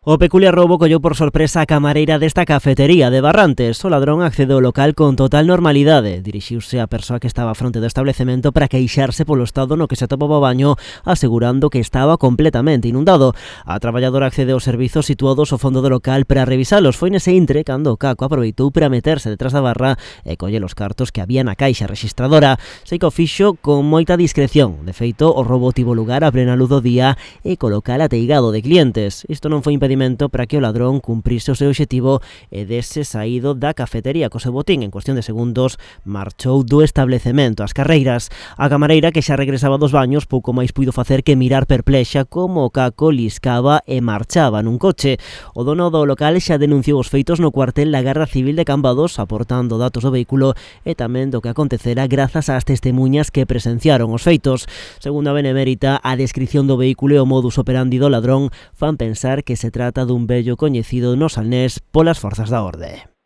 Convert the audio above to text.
O peculiar roubo colleu por sorpresa a camareira desta cafetería de Barrantes. O ladrón accedeu ao local con total normalidade. Dirixiuse á persoa que estaba á fronte do establecemento para queixarse polo estado no que se atopaba o baño, asegurando que estaba completamente inundado. A traballadora accedeu aos servizos situados ao fondo do local para revisalos. Foi nese intre cando o caco aproveitou para meterse detrás da barra e coller os cartos que había na caixa registradora. Sei que o fixo con moita discreción. De feito, o roubo tivo lugar a plena luz do día e co local ateigado de clientes. Isto non foi impedimento para que o ladrón cumprise o seu obxectivo e dese saído da cafetería co seu botín. En cuestión de segundos marchou do establecemento ás carreiras. A camareira, que xa regresaba dos baños, pouco máis puido facer que mirar perplexa como o caco liscaba e marchaba nun coche. O dono do local xa denunciou os feitos no cuartel da Garda Civil de Cambados, aportando datos do vehículo e tamén do que acontecera grazas ás testemunhas que presenciaron os feitos. Segundo a Benemérita, a descripción do vehículo e o modus operandi do ladrón fan pensar que se trata dun vello coñecido no Salnés polas forzas da orde.